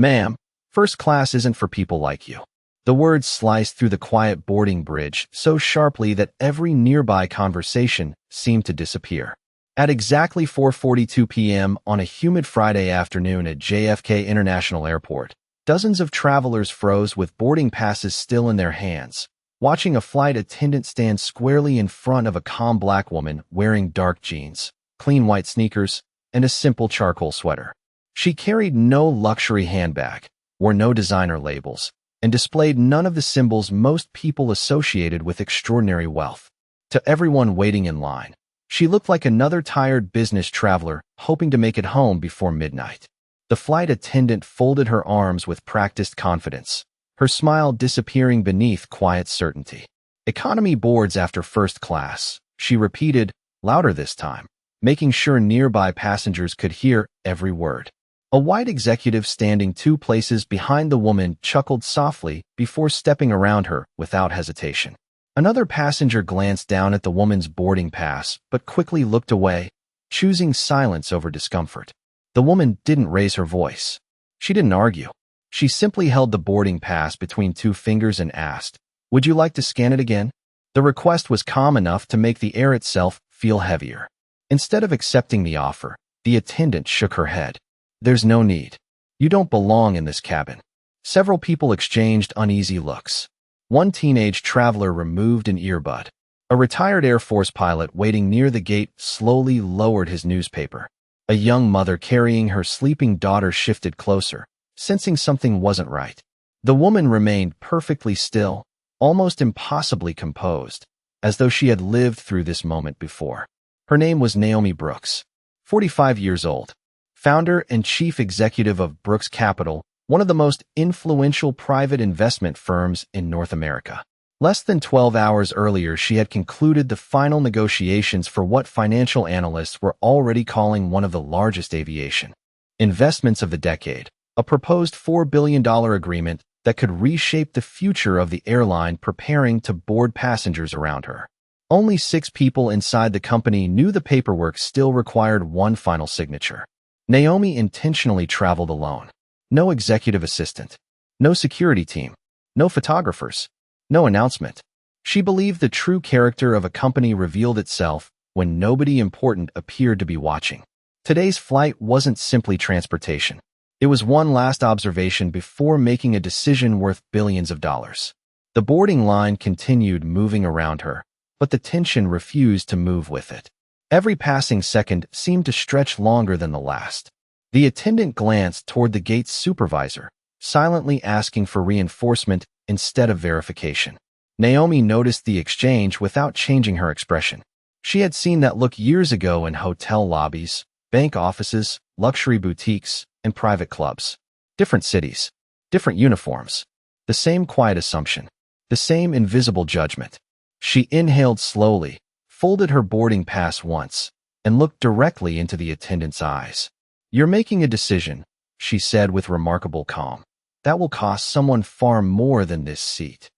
"Ma'am, first class isn't for people like you." The words sliced through the quiet boarding bridge so sharply that every nearby conversation seemed to disappear. At exactly 4:42 p.m. on a humid Friday afternoon at JFK International Airport, dozens of travelers froze with boarding passes still in their hands, watching a flight attendant stand squarely in front of a calm black woman wearing dark jeans, clean white sneakers, and a simple charcoal sweater. She carried no luxury handbag, wore no designer labels, and displayed none of the symbols most people associated with extraordinary wealth. To everyone waiting in line, she looked like another tired business traveler hoping to make it home before midnight. The flight attendant folded her arms with practiced confidence, her smile disappearing beneath quiet certainty. "Economy boards after first class," she repeated, louder this time, making sure nearby passengers could hear every word. A white executive standing 2 places behind the woman chuckled softly before stepping around her without hesitation. Another passenger glanced down at the woman's boarding pass but quickly looked away, choosing silence over discomfort. The woman didn't raise her voice. She didn't argue. She simply held the boarding pass between 2 fingers and asked, "Would you like to scan it again?" The request was calm enough to make the air itself feel heavier. Instead of accepting the offer, the attendant shook her head. "There's no need. You don't belong in this cabin." Several people exchanged uneasy looks. One teenage traveler removed an earbud. A retired Air Force pilot waiting near the gate slowly lowered his newspaper. A young mother carrying her sleeping daughter shifted closer, sensing something wasn't right. The woman remained perfectly still, almost impossibly composed, as though she had lived through this moment before. Her name was Naomi Brooks, 45 years old, founder and chief executive of Brooks Capital, one of the most influential private investment firms in North America. Less than 12 hours earlier, she had concluded the final negotiations for what financial analysts were already calling one of the largest aviation investments of the decade, a proposed $4 billion agreement that could reshape the future of the airline preparing to board passengers around her. Only 6 people inside the company knew the paperwork still required one final signature. Naomi intentionally traveled alone. No executive assistant, no security team, no photographers, no announcement. She believed the true character of a company revealed itself when nobody important appeared to be watching. Today's flight wasn't simply transportation. It was one last observation before making a decision worth billions of dollars. The boarding line continued moving around her, but the tension refused to move with it. Every passing second seemed to stretch longer than the last. The attendant glanced toward the gate's supervisor, silently asking for reinforcement instead of verification. Naomi noticed the exchange without changing her expression. She had seen that look years ago in hotel lobbies, bank offices, luxury boutiques, and private clubs. Different cities, different uniforms. The same quiet assumption, the same invisible judgment. She inhaled slowly, folded her boarding pass once, and looked directly into the attendant's eyes. "You're making a decision," she said with remarkable calm, "that will cost someone far more than this seat."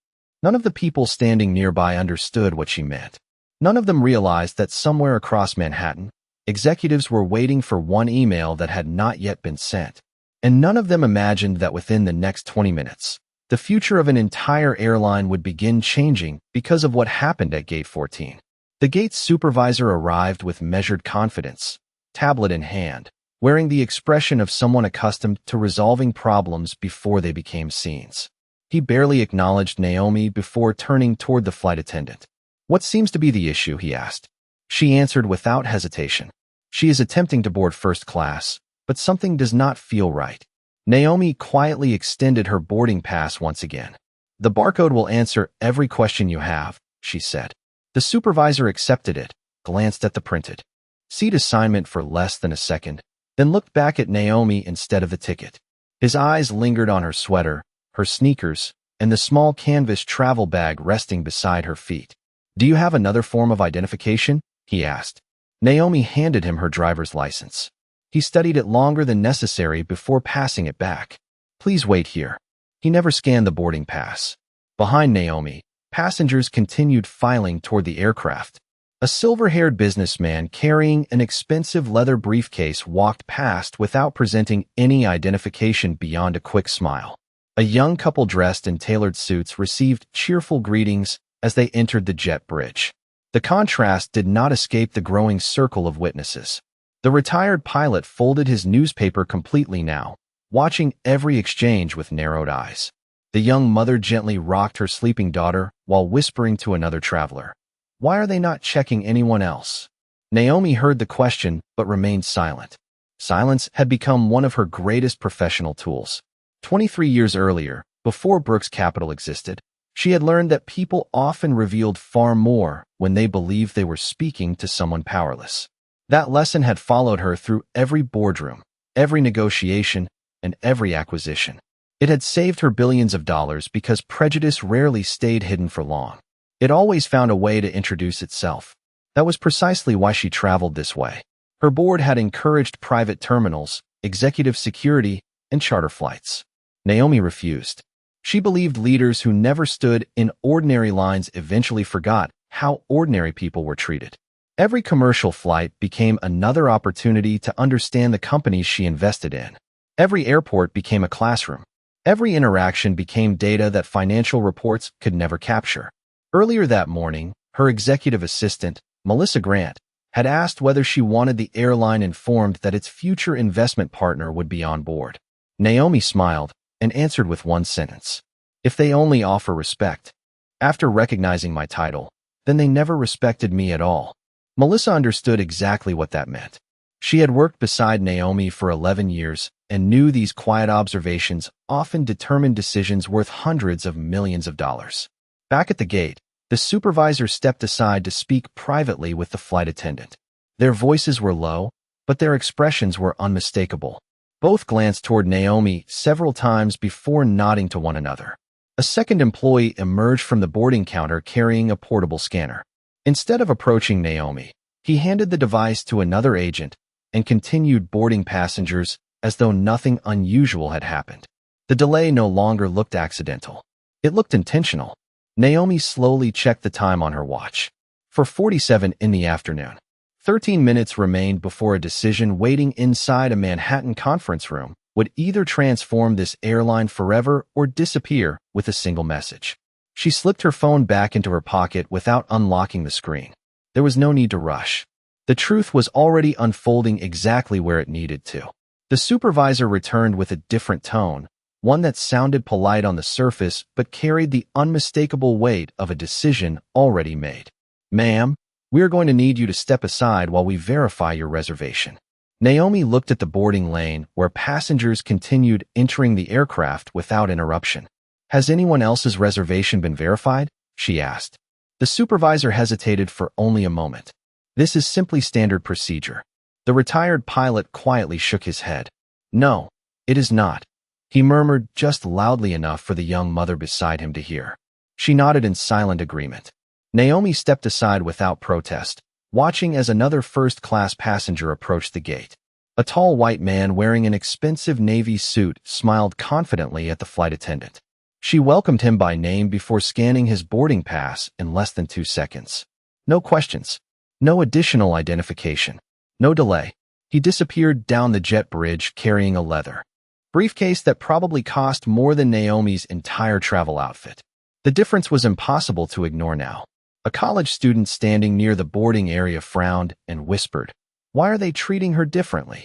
None of the people standing nearby understood what she meant. None of them realized that somewhere across Manhattan, executives were waiting for one email that had not yet been sent. And none of them imagined that within the next 20 minutes, the future of an entire airline would begin changing because of what happened at Gate 14. The gate's supervisor arrived with measured confidence, tablet in hand, wearing the expression of someone accustomed to resolving problems before they became scenes. He barely acknowledged Naomi before turning toward the flight attendant. "What seems to be the issue?" he asked. She answered without hesitation. "She is attempting to board first class, but something does not feel right." Naomi quietly extended her boarding pass once again. "The barcode will answer every question you have," she said. The supervisor accepted it, glanced at the printed seat assignment for less than a second, then looked back at Naomi instead of the ticket. His eyes lingered on her sweater, her sneakers, and the small canvas travel bag resting beside her feet. "Do you have another form of identification?" he asked. Naomi handed him her driver's license. He studied it longer than necessary before passing it back. "Please wait here." He never scanned the boarding pass. Behind Naomi, passengers continued filing toward the aircraft. A silver-haired businessman carrying an expensive leather briefcase walked past without presenting any identification beyond a quick smile. A young couple dressed in tailored suits received cheerful greetings as they entered the jet bridge. The contrast did not escape the growing circle of witnesses. The retired pilot folded his newspaper completely now, watching every exchange with narrowed eyes. The young mother gently rocked her sleeping daughter while whispering to another traveler, "Why are they not checking anyone else?" Naomi heard the question but remained silent. Silence had become one of her greatest professional tools. 23 years earlier, before Brooks Capital existed, she had learned that people often revealed far more when they believed they were speaking to someone powerless. That lesson had followed her through every boardroom, every negotiation, and every acquisition. It had saved her billions of dollars because prejudice rarely stayed hidden for long. It always found a way to introduce itself. That was precisely why she traveled this way. Her board had encouraged private terminals, executive security, and charter flights. Naomi refused. She believed leaders who never stood in ordinary lines eventually forgot how ordinary people were treated. Every commercial flight became another opportunity to understand the companies she invested in. Every airport became a classroom. Every interaction became data that financial reports could never capture. Earlier that morning, her executive assistant, Melissa Grant, had asked whether she wanted the airline informed that its future investment partner would be on board. Naomi smiled and answered with one sentence, "If they only offer respect. After recognizing my title, then they never respected me at all." Melissa understood exactly what that meant. She had worked beside Naomi for 11 years and knew these quiet observations often determined decisions worth hundreds of millions of dollars. Back at the gate, the supervisor stepped aside to speak privately with the flight attendant. Their voices were low, but their expressions were unmistakable. Both glanced toward Naomi several times before nodding to one another. A second employee emerged from the boarding counter carrying a portable scanner. Instead of approaching Naomi, he handed the device to another agent and continued boarding passengers as though nothing unusual had happened. The delay no longer looked accidental. It looked intentional. Naomi slowly checked the time on her watch. 4:47 in the afternoon. 13 minutes remained before a decision waiting inside a Manhattan conference room would either transform this airline forever or disappear with a single message. She slipped her phone back into her pocket without unlocking the screen. There was no need to rush. The truth was already unfolding exactly where it needed to. The supervisor returned with a different tone, one that sounded polite on the surface but carried the unmistakable weight of a decision already made. "Ma'am, we are going to need you to step aside while we verify your reservation." Naomi looked at the boarding lane where passengers continued entering the aircraft without interruption. "Has anyone else's reservation been verified?" she asked. The supervisor hesitated for only a moment. "This is simply standard procedure." The retired pilot quietly shook his head. "No, it is not," he murmured just loudly enough for the young mother beside him to hear. She nodded in silent agreement. Naomi stepped aside without protest, watching as another first-class passenger approached the gate. A tall white man wearing an expensive navy suit smiled confidently at the flight attendant. She welcomed him by name before scanning his boarding pass in less than 2 seconds. No questions. No additional identification. No delay. He disappeared down the jet bridge carrying a leather briefcase that probably cost more than Naomi's entire travel outfit. The difference was impossible to ignore now. A college student standing near the boarding area frowned and whispered, "Why are they treating her differently?"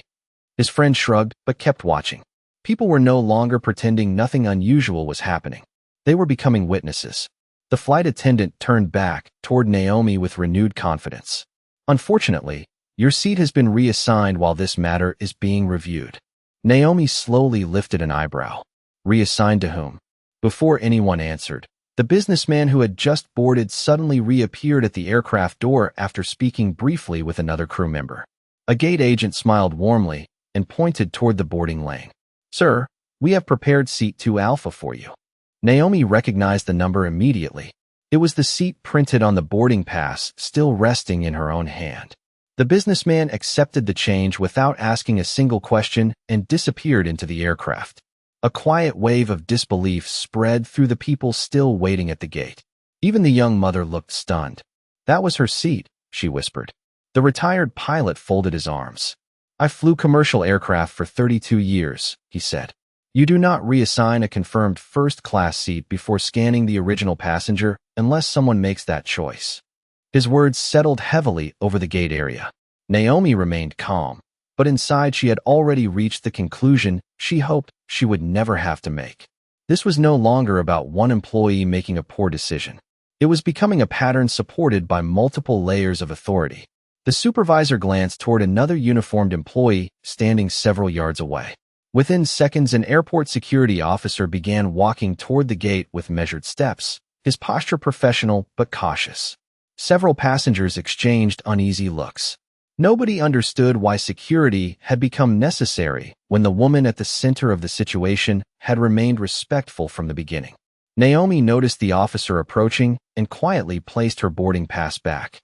His friend shrugged but kept watching. People were no longer pretending nothing unusual was happening. They were becoming witnesses. The flight attendant turned back toward Naomi with renewed confidence. "Unfortunately, your seat has been reassigned while this matter is being reviewed." Naomi slowly lifted an eyebrow. Reassigned to whom? Before anyone answered, the businessman who had just boarded suddenly reappeared at the aircraft door after speaking briefly with another crew member. A gate agent smiled warmly and pointed toward the boarding lane. "Sir, we have prepared seat 2 Alpha for you." Naomi recognized the number immediately. It was the seat printed on the boarding pass, still resting in her own hand. The businessman accepted the change without asking a single question and disappeared into the aircraft. A quiet wave of disbelief spread through the people still waiting at the gate. Even the young mother looked stunned. That was her seat, she whispered. The retired pilot folded his arms. I flew commercial aircraft for 32 years, he said. You do not reassign a confirmed first-class seat before scanning the original passenger unless someone makes that choice. His words settled heavily over the gate area. Naomi remained calm, but inside she had already reached the conclusion she hoped she would never have to make. This was no longer about one employee making a poor decision. It was becoming a pattern supported by multiple layers of authority. The supervisor glanced toward another uniformed employee standing several yards away. Within seconds, an airport security officer began walking toward the gate with measured steps, his posture professional but cautious. Several passengers exchanged uneasy looks. Nobody understood why security had become necessary when the woman at the center of the situation had remained respectful from the beginning. Naomi noticed the officer approaching and quietly placed her boarding pass back.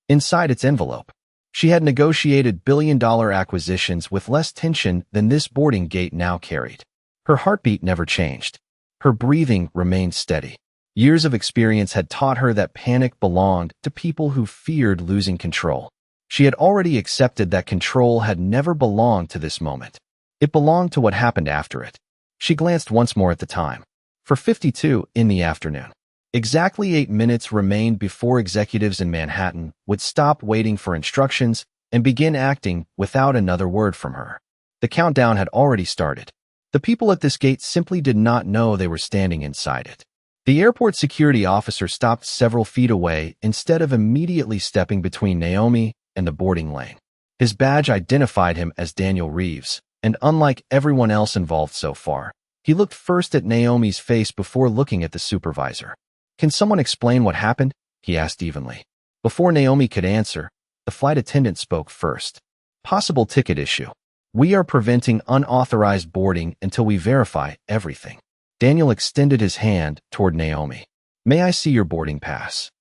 Inside its envelope, she had negotiated billion-dollar acquisitions with less tension than this boarding gate now carried. Her heartbeat never changed. Her breathing remained steady. Years of experience had taught her that panic belonged to people who feared losing control. She had already accepted that control had never belonged to this moment. It belonged to what happened after it. She glanced once more at the time. 4:52 in the afternoon. Exactly 8 minutes remained before executives in Manhattan would stop waiting for instructions and begin acting without another word from her. The countdown had already started. The people at this gate simply did not know they were standing inside it. The airport security officer stopped several feet away instead of immediately stepping between Naomi and the boarding lane. His badge identified him as Daniel Reeves, and unlike everyone else involved so far, he looked first at Naomi's face before looking at the supervisor. Can someone explain what happened? He asked evenly. Before Naomi could answer, the flight attendant spoke first. Possible ticket issue. We are preventing unauthorized boarding until we verify everything. Daniel extended his hand toward Naomi. May I see your boarding pass?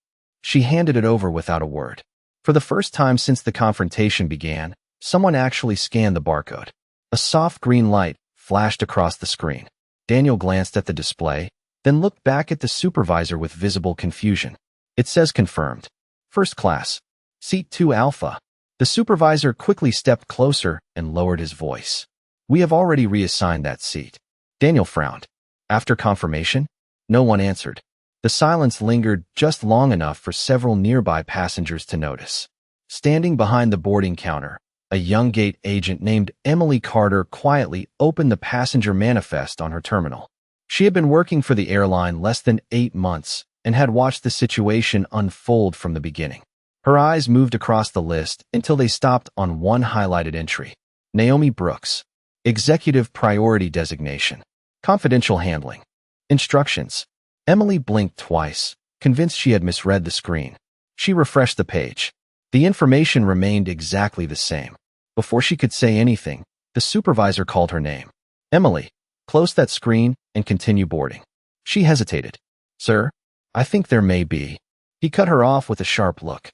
She handed it over without a word. For the first time since the confrontation began, someone actually scanned the barcode. A soft green light flashed across the screen. Daniel glanced at the display, then looked back at the supervisor with visible confusion. It says confirmed. First class. Seat 2 Alpha. The supervisor quickly stepped closer and lowered his voice. We have already reassigned that seat. Daniel frowned. After confirmation? No one answered. The silence lingered just long enough for several nearby passengers to notice. Standing behind the boarding counter, a young gate agent named Emily Carter quietly opened the passenger manifest on her terminal. She had been working for the airline less than 8 months and had watched the situation unfold from the beginning. Her eyes moved across the list until they stopped on one highlighted entry. Naomi Brooks. Executive Priority Designation. Confidential Handling. Instructions. Emily blinked twice, convinced she had misread the screen. She refreshed the page. The information remained exactly the same. Before she could say anything, the supervisor called her name. Emily, close that screen and continue boarding. She hesitated. Sir, I think there may be. He cut her off with a sharp look.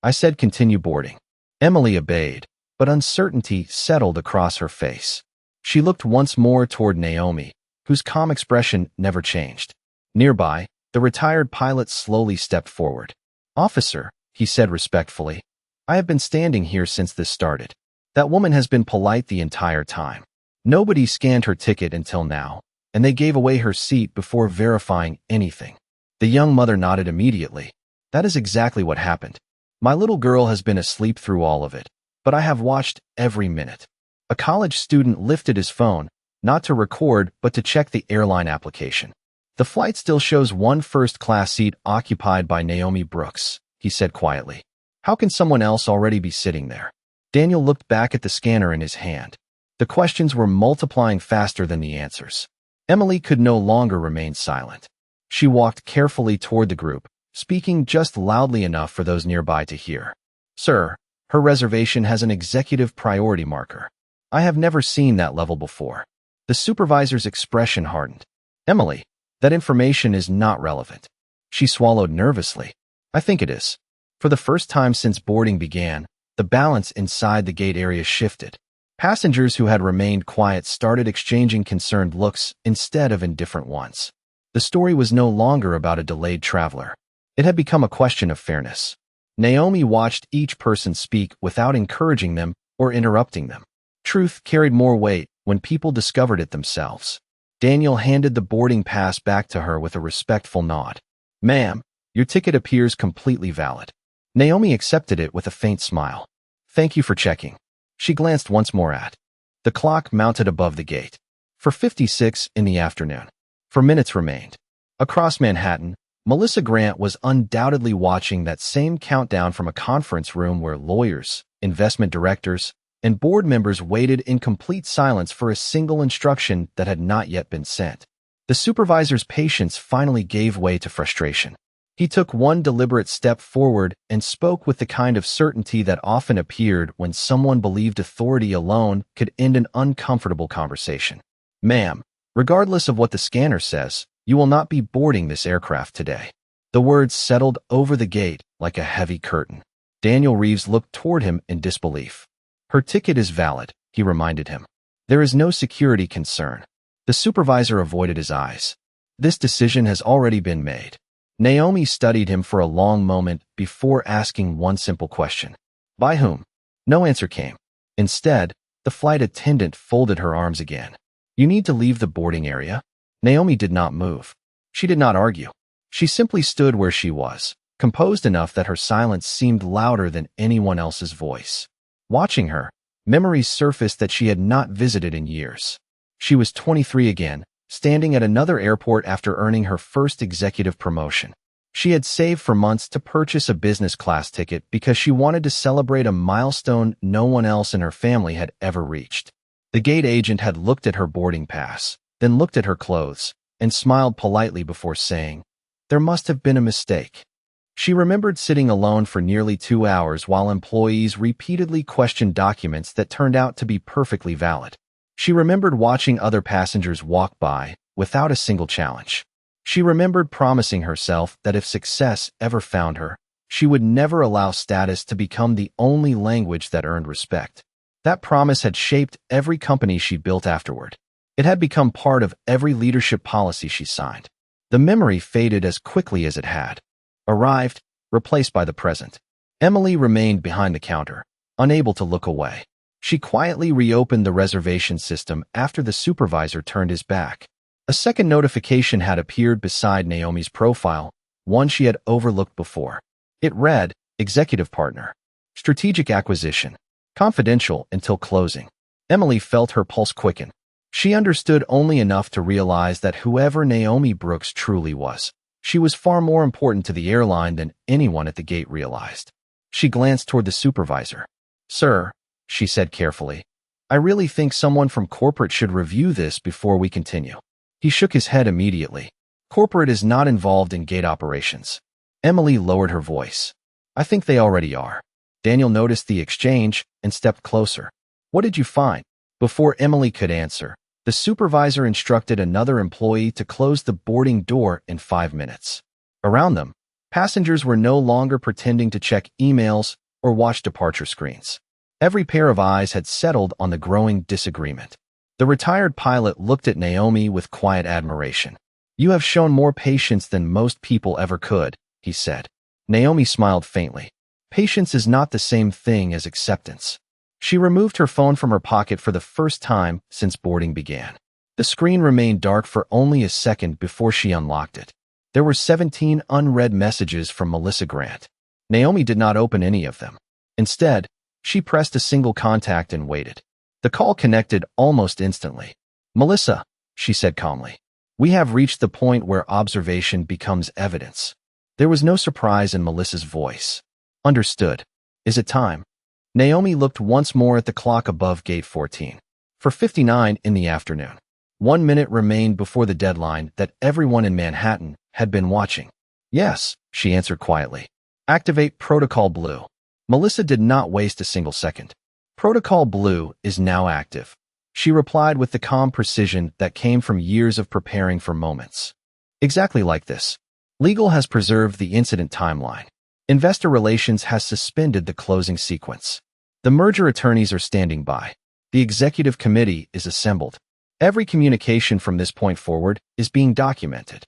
I said continue boarding. Emily obeyed, but uncertainty settled across her face. She looked once more toward Naomi, whose calm expression never changed. Nearby, the retired pilot slowly stepped forward. Officer, he said respectfully, I have been standing here since this started. That woman has been polite the entire time. Nobody scanned her ticket until now, and they gave away her seat before verifying anything. The young mother nodded immediately. That is exactly what happened. My little girl has been asleep through all of it, but I have watched every minute. A college student lifted his phone, not to record but to check the airline application. The flight still shows one first-class seat occupied by Naomi Brooks, he said quietly. How can someone else already be sitting there? Daniel looked back at the scanner in his hand. The questions were multiplying faster than the answers. Emily could no longer remain silent. She walked carefully toward the group, speaking just loudly enough for those nearby to hear. Sir, her reservation has an executive priority marker. I have never seen that level before. The supervisor's expression hardened. Emily, that information is not relevant. She swallowed nervously. I think it is. For the first time since boarding began, the balance inside the gate area shifted. Passengers who had remained quiet started exchanging concerned looks instead of indifferent ones. The story was no longer about a delayed traveler. It had become a question of fairness. Naomi watched each person speak without encouraging them or interrupting them. Truth carried more weight when people discovered it themselves. Daniel handed the boarding pass back to her with a respectful nod. "Ma'am, your ticket appears completely valid." Naomi accepted it with a faint smile. "Thank you for checking." She glanced once more at the clock mounted above the gate. 4:56 in the afternoon. 4 minutes remained. Across Manhattan, Melissa Grant was undoubtedly watching that same countdown from a conference room where lawyers, investment directors, and board members waited in complete silence for a single instruction that had not yet been sent. The supervisor's patience finally gave way to frustration. He took one deliberate step forward and spoke with the kind of certainty that often appeared when someone believed authority alone could end an uncomfortable conversation. "Ma'am, regardless of what the scanner says, you will not be boarding this aircraft today." The words settled over the gate like a heavy curtain. Daniel Reeves looked toward him in disbelief. "Her ticket is valid," he reminded him. "There is no security concern." The supervisor avoided his eyes. "This decision has already been made." Naomi studied him for a long moment before asking one simple question. "By whom?" No answer came. Instead, the flight attendant folded her arms again. "You need to leave the boarding area." Naomi did not move. She did not argue. She simply stood where she was, composed enough that her silence seemed louder than anyone else's voice. Watching her, memories surfaced that she had not visited in years. She was 23 again, standing at another airport after earning her first executive promotion. She had saved for months to purchase a business class ticket because she wanted to celebrate a milestone no one else in her family had ever reached. The gate agent had looked at her boarding pass, then looked at her clothes, and smiled politely before saying, "There must have been a mistake." She remembered sitting alone for nearly 2 hours while employees repeatedly questioned documents that turned out to be perfectly valid. She remembered watching other passengers walk by without a single challenge. She remembered promising herself that if success ever found her, she would never allow status to become the only language that earned respect. That promise had shaped every company she built afterward. It had become part of every leadership policy she signed. The memory faded as quickly as it had arrived, replaced by the present. Emily remained behind the counter, unable to look away. She quietly reopened the reservation system after the supervisor turned his back. A second notification had appeared beside Naomi's profile, one she had overlooked before. It read, "Executive Partner. Strategic Acquisition. Confidential until closing." Emily felt her pulse quicken. She understood only enough to realize that whoever Naomi Brooks truly was, she was far more important to the airline than anyone at the gate realized. She glanced toward the supervisor. "Sir," she said carefully, "I really think someone from corporate should review this before we continue." He shook his head immediately. "Corporate is not involved in gate operations." Emily lowered her voice. "I think they already are." Daniel noticed the exchange and stepped closer. "What did you find?" Before Emily could answer, the supervisor instructed another employee to close the boarding door in 5 minutes. Around them, passengers were no longer pretending to check emails or watch departure screens. Every pair of eyes had settled on the growing disagreement. The retired pilot looked at Naomi with quiet admiration. "You have shown more patience than most people ever could," he said. Naomi smiled faintly. "Patience is not the same thing as acceptance." She removed her phone from her pocket for the first time since boarding began. The screen remained dark for only a second before she unlocked it. There were 17 unread messages from Melissa Grant. Naomi did not open any of them. Instead, she pressed a single contact and waited. The call connected almost instantly. "Melissa," she said calmly, "we have reached the point where observation becomes evidence." There was no surprise in Melissa's voice. "Understood. Is it time?" Naomi looked once more at the clock above gate 14. 4:59 in the afternoon. 1 minute remained before the deadline that everyone in Manhattan had been watching. "Yes," she answered quietly. "Activate Protocol Blue." Melissa did not waste a single second. "Protocol Blue is now active," she replied with the calm precision that came from years of preparing for moments. Exactly like this. Legal has preserved the incident timeline. Investor Relations has suspended the closing sequence. The merger attorneys are standing by. The executive committee is assembled. Every communication from this point forward is being documented.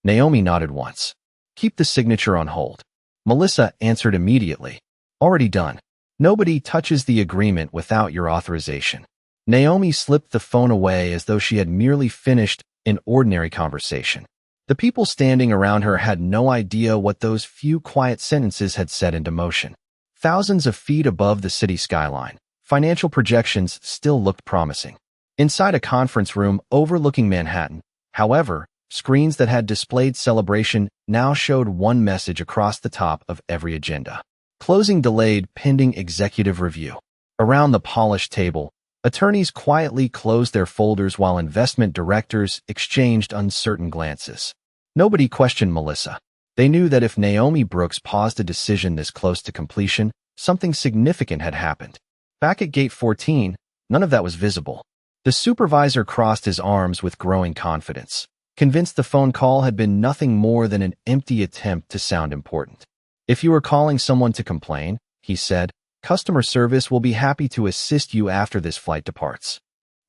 Naomi nodded once. "Keep the signature on hold." Melissa answered immediately. Already done. Nobody touches the agreement without your authorization. Naomi slipped the phone away as though she had merely finished an ordinary conversation. The people standing around her had no idea what those few quiet sentences had set into motion. Thousands of feet above the city skyline, financial projections still looked promising. Inside a conference room overlooking Manhattan, however, screens that had displayed celebration now showed one message across the top of every agenda. Closing delayed pending executive review. Around the polished table, attorneys quietly closed their folders while investment directors exchanged uncertain glances. Nobody questioned Melissa. They knew that if Naomi Brooks paused a decision this close to completion, something significant had happened. Back at Gate 14, none of that was visible. The supervisor crossed his arms with growing confidence, convinced the phone call had been nothing more than an empty attempt to sound important. If you are calling someone to complain, he said, customer service will be happy to assist you after this flight departs.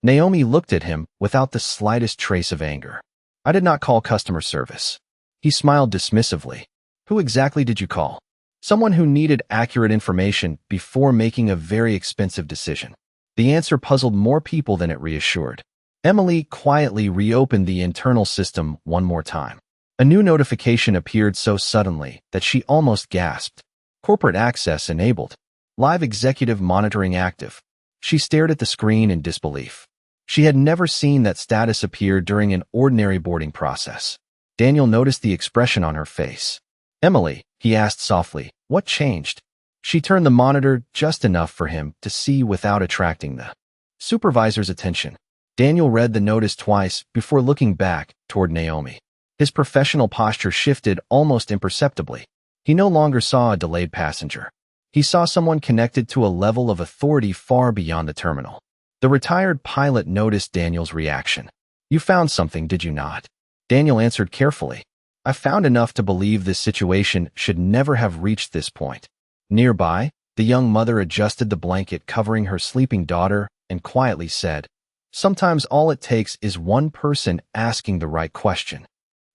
Naomi looked at him without the slightest trace of anger. I did not call customer service. He smiled dismissively. Who exactly did you call? Someone who needed accurate information before making a very expensive decision. The answer puzzled more people than it reassured. Emily quietly reopened the internal system one more time. A new notification appeared so suddenly that she almost gasped. Corporate access enabled. Live executive monitoring active. She stared at the screen in disbelief. She had never seen that status appear during an ordinary boarding process. Daniel noticed the expression on her face. Emily, he asked softly, what changed? She turned the monitor just enough for him to see without attracting the supervisor's attention. Daniel read the notice twice before looking back toward Naomi. His professional posture shifted almost imperceptibly. He no longer saw a delayed passenger. He saw someone connected to a level of authority far beyond the terminal. The retired pilot noticed Daniel's reaction. You found something, did you not? Daniel answered carefully. I found enough to believe this situation should never have reached this point. Nearby, the young mother adjusted the blanket covering her sleeping daughter and quietly said, sometimes all it takes is one person asking the right question.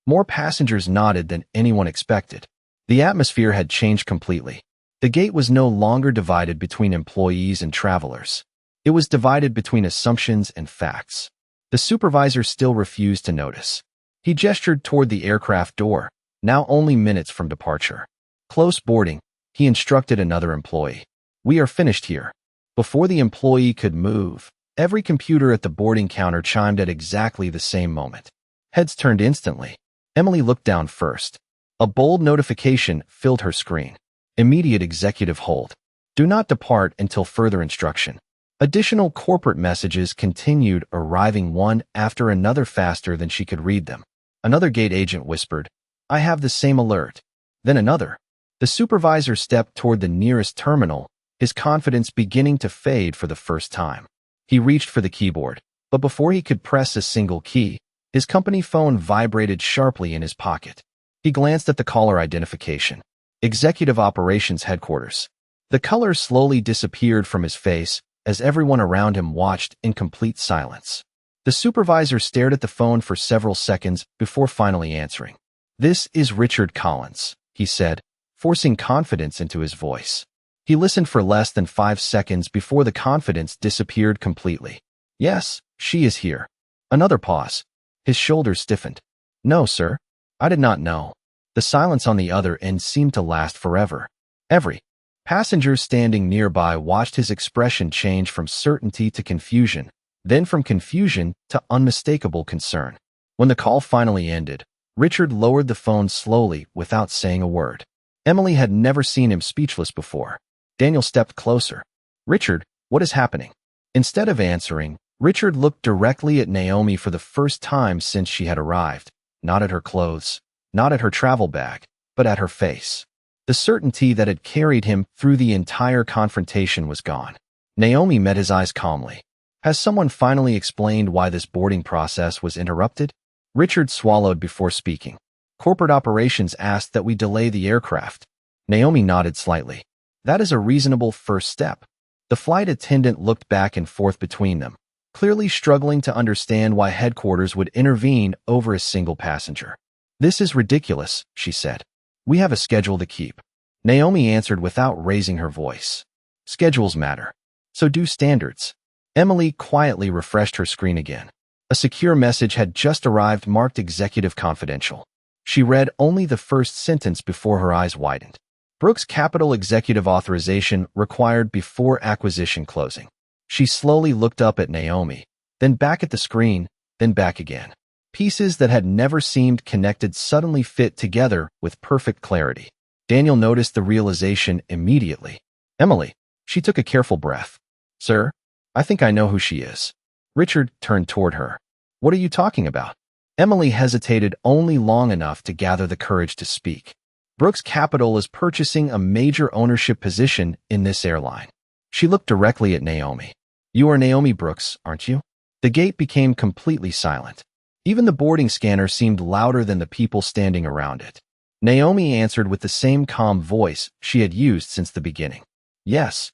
More passengers nodded than anyone expected. The atmosphere had changed completely. The gate was no longer divided between employees and travelers. It was divided between assumptions and facts. The supervisor still refused to notice. He gestured toward the aircraft door, now only minutes from departure. Close boarding, he instructed another employee. We are finished here. Before the employee could move, every computer at the boarding counter chimed at exactly the same moment. Heads turned instantly. Emily looked down first. A bold notification filled her screen. Immediate executive hold. Do not depart until further instruction. Additional corporate messages continued arriving one after another faster than she could read them. Another gate agent whispered, I have the same alert. Then another. The supervisor stepped toward the nearest terminal, his confidence beginning to fade for the first time. He reached for the keyboard, but before he could press a single key, his company phone vibrated sharply in his pocket. He glanced at the caller identification. Executive Operations Headquarters. The color slowly disappeared from his face as everyone around him watched in complete silence. The supervisor stared at the phone for several seconds before finally answering. This is Richard Collins, he said, forcing confidence into his voice. He listened for less than 5 seconds before the confidence disappeared completely. Yes, she is here. Another pause. His shoulders stiffened. No, sir. I did not know. The silence on the other end seemed to last forever. Every passenger standing nearby watched his expression change from certainty to confusion, then from confusion to unmistakable concern. When the call finally ended, Richard lowered the phone slowly without saying a word. Emily had never seen him speechless before. Daniel stepped closer. Richard, what is happening? Instead of answering, Richard looked directly at Naomi for the first time since she had arrived, not at her clothes, not at her travel bag, but at her face. The certainty that had carried him through the entire confrontation was gone. Naomi met his eyes calmly. Has someone finally explained why this boarding process was interrupted? Richard swallowed before speaking. Corporate operations asked that we delay the aircraft. Naomi nodded slightly. That is a reasonable first step. The flight attendant looked back and forth between them, clearly struggling to understand why headquarters would intervene over a single passenger. This is ridiculous, she said. We have a schedule to keep. Naomi answered without raising her voice. Schedules matter. So do standards. Emily quietly refreshed her screen again. A secure message had just arrived marked Executive Confidential. She read only the first sentence before her eyes widened. Brooks Capital Executive Authorization required before acquisition closing. She slowly looked up at Naomi, then back at the screen, then back again. Pieces that had never seemed connected suddenly fit together with perfect clarity. Daniel noticed the realization immediately. Emily. She took a careful breath. Sir, I think I know who she is. Richard turned toward her. What are you talking about? Emily hesitated only long enough to gather the courage to speak. Brooks Capital is purchasing a major ownership position in this airline. She looked directly at Naomi. You are Naomi Brooks, aren't you? The gate became completely silent. Even the boarding scanner seemed louder than the people standing around it. Naomi answered with the same calm voice she had used since the beginning. Yes.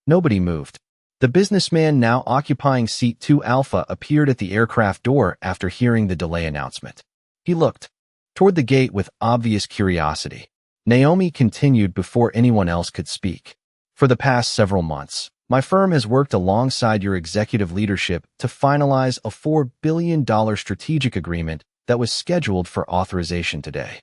Nobody moved. The businessman now occupying seat 2 Alpha appeared at the aircraft door after hearing the delay announcement. He looked toward the gate with obvious curiosity. Naomi continued before anyone else could speak. For the past several months, my firm has worked alongside your executive leadership to finalize a $4 billion strategic agreement that was scheduled for authorization today.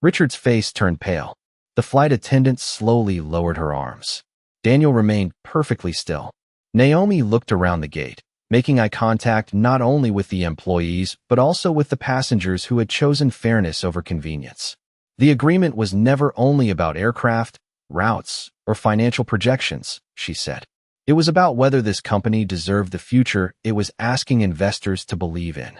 Richard's face turned pale. The flight attendant slowly lowered her arms. Daniel remained perfectly still. Naomi looked around the gate, making eye contact not only with the employees but also with the passengers who had chosen fairness over convenience. The agreement was never only about aircraft, routes, or financial projections, she said. It was about whether this company deserved the future it was asking investors to believe in.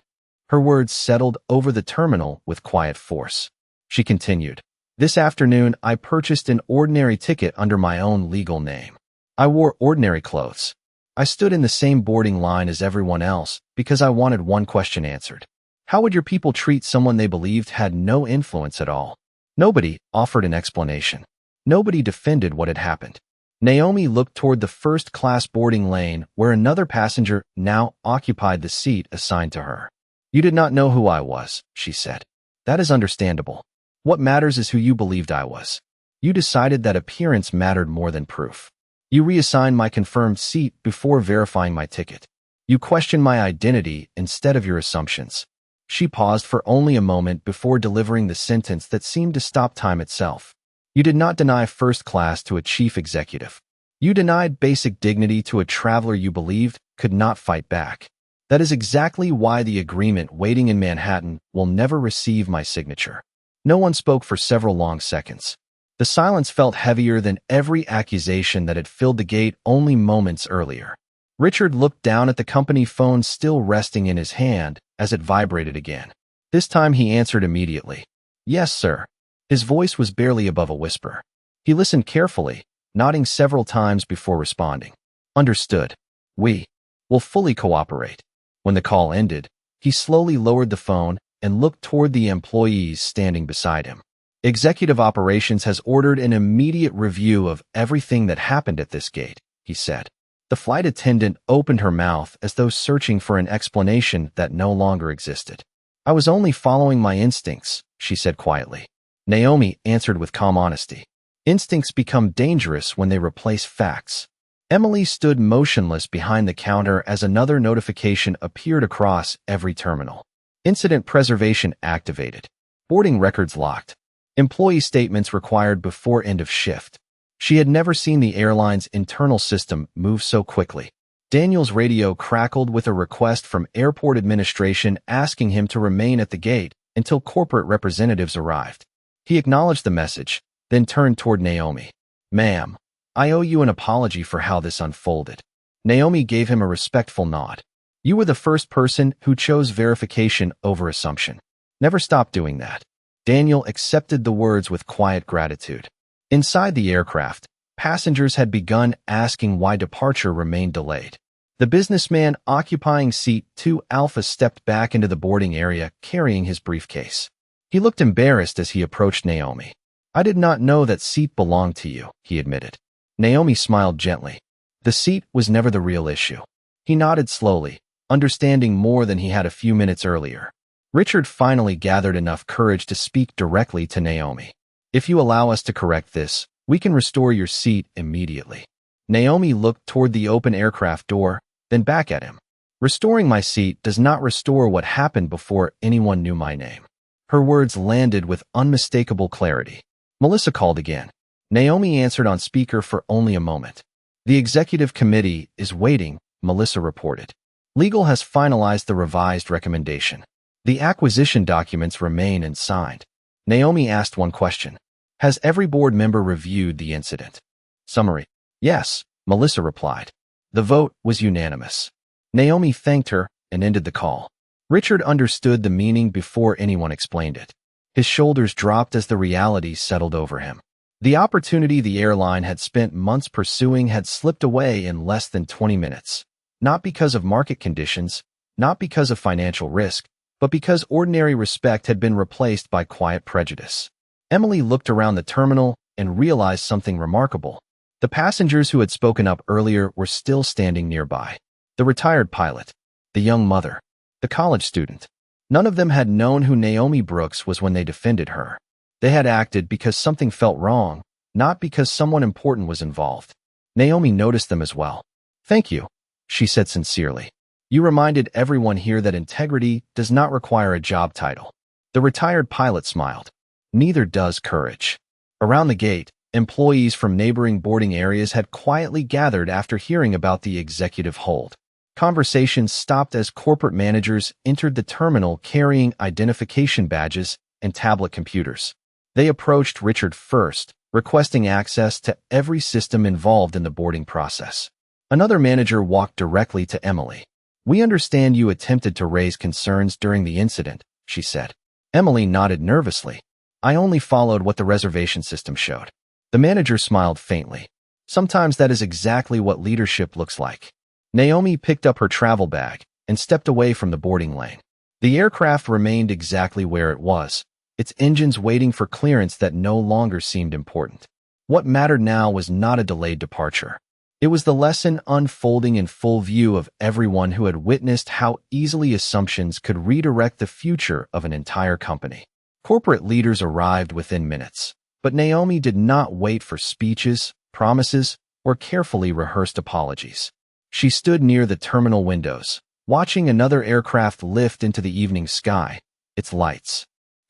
Her words settled over the terminal with quiet force. She continued, This afternoon I purchased an ordinary ticket under my own legal name. I wore ordinary clothes. I stood in the same boarding line as everyone else because I wanted one question answered. How would your people treat someone they believed had no influence at all? Nobody offered an explanation. Nobody defended what had happened. Naomi looked toward the first-class boarding lane where another passenger now occupied the seat assigned to her. You did not know who I was, she said. That is understandable. What matters is who you believed I was. You decided that appearance mattered more than proof. You reassigned my confirmed seat before verifying my ticket. You questioned my identity instead of your assumptions. She paused for only a moment before delivering the sentence that seemed to stop time itself. You did not deny first class to a chief executive. You denied basic dignity to a traveler you believed could not fight back. That is exactly why the agreement waiting in Manhattan will never receive my signature. No one spoke for several long seconds. The silence felt heavier than every accusation that had filled the gate only moments earlier. Richard looked down at the company phone still resting in his hand as it vibrated again. This time he answered immediately. Yes, sir. His voice was barely above a whisper. He listened carefully, nodding several times before responding. Understood. We will fully cooperate. When the call ended, he slowly lowered the phone and looked toward the employees standing beside him. Executive Operations has ordered an immediate review of everything that happened at this gate, he said. The flight attendant opened her mouth as though searching for an explanation that no longer existed. I was only following my instincts, she said quietly. Naomi answered with calm honesty. Instincts become dangerous when they replace facts. Emily stood motionless behind the counter as another notification appeared across every terminal. Incident preservation activated. Boarding records locked. Employee statements required before end of shift. She had never seen the airline's internal system move so quickly. Daniel's radio crackled with a request from airport administration asking him to remain at the gate until corporate representatives arrived. He acknowledged the message, then turned toward Naomi. Ma'am, I owe you an apology for how this unfolded. Naomi gave him a respectful nod. You were the first person who chose verification over assumption. Never stop doing that. Daniel accepted the words with quiet gratitude. Inside the aircraft, passengers had begun asking why departure remained delayed. The businessman occupying seat 2 Alpha stepped back into the boarding area carrying his briefcase. He looked embarrassed as he approached Naomi. I did not know that seat belonged to you, he admitted. Naomi smiled gently. The seat was never the real issue. He nodded slowly, understanding more than he had a few minutes earlier. Richard finally gathered enough courage to speak directly to Naomi. If you allow us to correct this, We can restore your seat immediately. Naomi looked toward the open aircraft door, then back at him. Restoring my seat does not restore what happened before anyone knew my name. Her words landed with unmistakable clarity. Melissa called again. Naomi answered on speaker for only a moment. The executive committee is waiting, Melissa reported. Legal has finalized the revised recommendation. The acquisition documents remain unsigned. Naomi asked one question. Has every board member reviewed the incident? Summary. Yes, Melissa replied. The vote was unanimous. Naomi thanked her and ended the call. Richard understood the meaning before anyone explained it. His shoulders dropped as the reality settled over him. The opportunity the airline had spent months pursuing had slipped away in less than 20 minutes. Not because of market conditions, not because of financial risk, but because ordinary respect had been replaced by quiet prejudice. Emily looked around the terminal and realized something remarkable. The passengers who had spoken up earlier were still standing nearby. The retired pilot, the young mother, the college student. None of them had known who Naomi Brooks was when they defended her. They had acted because something felt wrong, not because someone important was involved. Naomi noticed them as well. Thank you, she said sincerely. You reminded everyone here that integrity does not require a job title. The retired pilot smiled. Neither does courage. Around the gate, employees from neighboring boarding areas had quietly gathered after hearing about the executive hold. Conversations stopped as corporate managers entered the terminal carrying identification badges and tablet computers. They approached Richard first, requesting access to every system involved in the boarding process. Another manager walked directly to Emily. We understand you attempted to raise concerns during the incident, she said. Emily nodded nervously. I only followed what the reservation system showed. The manager smiled faintly. Sometimes that is exactly what leadership looks like. Naomi picked up her travel bag and stepped away from the boarding lane. The aircraft remained exactly where it was, its engines waiting for clearance that no longer seemed important. What mattered now was not a delayed departure. It was the lesson unfolding in full view of everyone who had witnessed how easily assumptions could redirect the future of an entire company. Corporate leaders arrived within minutes, but Naomi did not wait for speeches, promises, or carefully rehearsed apologies. She stood near the terminal windows, watching another aircraft lift into the evening sky, its lights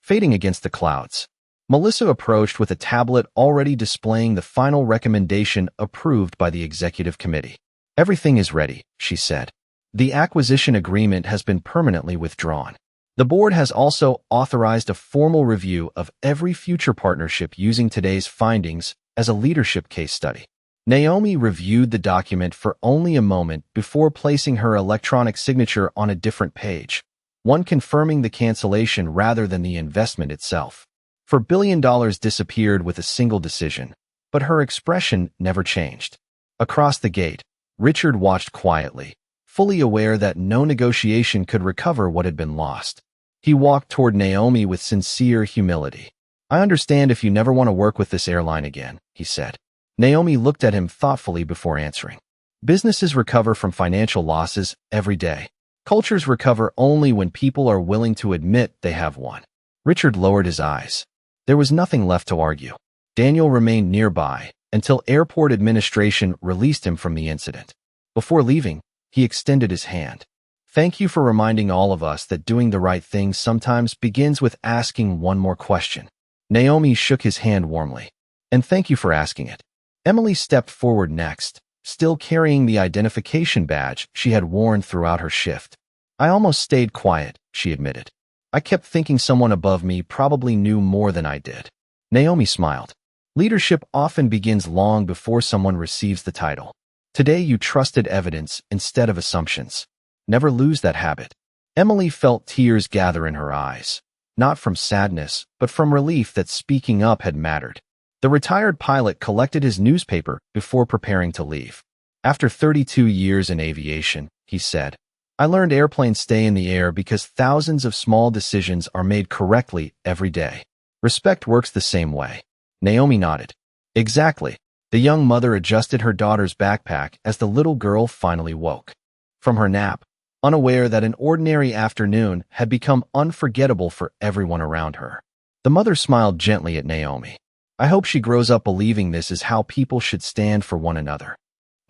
fading against the clouds. Melissa approached with a tablet already displaying the final recommendation approved by the executive committee. Everything is ready, she said. The acquisition agreement has been permanently withdrawn. The board has also authorized a formal review of every future partnership using today's findings as a leadership case study. Naomi reviewed the document for only a moment before placing her electronic signature on a different page, one confirming the cancellation rather than the investment itself. $4 billion disappeared with a single decision, but her expression never changed. Across the gate, Richard watched quietly, fully aware that no negotiation could recover what had been lost. He walked toward Naomi with sincere humility. I understand if you never want to work with this airline again, he said. Naomi looked at him thoughtfully before answering. Businesses recover from financial losses every day. Cultures recover only when people are willing to admit they have one. Richard lowered his eyes. There was nothing left to argue. Daniel remained nearby until airport administration released him from the incident. Before leaving, he extended his hand. Thank you for reminding all of us that doing the right thing sometimes begins with asking one more question. Naomi shook his hand warmly. And thank you for asking it. Emily stepped forward next, still carrying the identification badge she had worn throughout her shift. I almost stayed quiet, she admitted. I kept thinking someone above me probably knew more than I did. Naomi smiled. Leadership often begins long before someone receives the title. Today you trusted evidence instead of assumptions. Never lose that habit. Emily felt tears gather in her eyes, not from sadness, but from relief that speaking up had mattered. The retired pilot collected his newspaper before preparing to leave. After 32 years in aviation, he said, I learned airplanes stay in the air because thousands of small decisions are made correctly every day. Respect works the same way. Naomi nodded. Exactly. The young mother adjusted her daughter's backpack as the little girl finally woke from her nap, unaware that an ordinary afternoon had become unforgettable for everyone around her. The mother smiled gently at Naomi. I hope she grows up believing this is how people should stand for one another.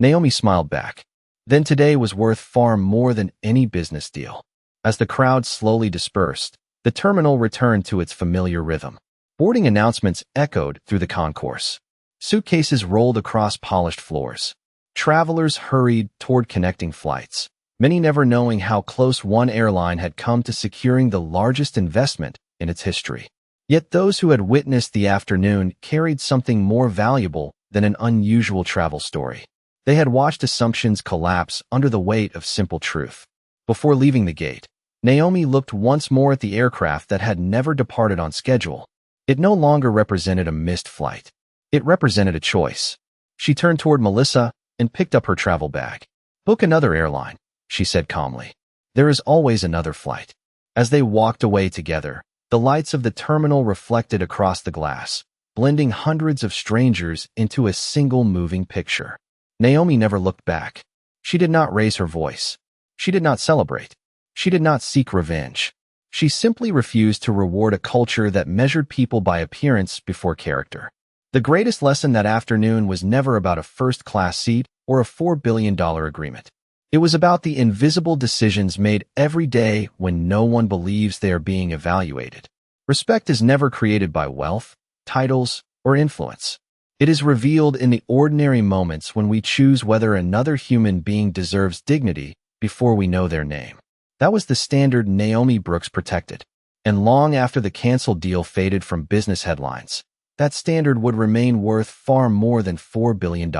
Naomi smiled back. Then today was worth far more than any business deal. As the crowd slowly dispersed, the terminal returned to its familiar rhythm. Boarding announcements echoed through the concourse. Suitcases rolled across polished floors. Travelers hurried toward connecting flights, many never knowing how close one airline had come to securing the largest investment in its history. Yet those who had witnessed the afternoon carried something more valuable than an unusual travel story. They had watched assumptions collapse under the weight of simple truth. Before leaving the gate, Naomi looked once more at the aircraft that had never departed on schedule. It no longer represented a missed flight. It represented a choice. She turned toward Melissa and picked up her travel bag. "Book another airline," she said calmly. "There is always another flight." As they walked away together, the lights of the terminal reflected across the glass, blending hundreds of strangers into a single moving picture. Naomi never looked back. She did not raise her voice. She did not celebrate. She did not seek revenge. She simply refused to reward a culture that measured people by appearance before character. The greatest lesson that afternoon was never about a first-class seat or a $4 billion agreement. It was about the invisible decisions made every day when no one believes they are being evaluated. Respect is never created by wealth, titles, or influence. It is revealed in the ordinary moments when we choose whether another human being deserves dignity before we know their name. That was the standard Naomi Brooks protected. And long after the canceled deal faded from business headlines, that standard would remain worth far more than $4 billion.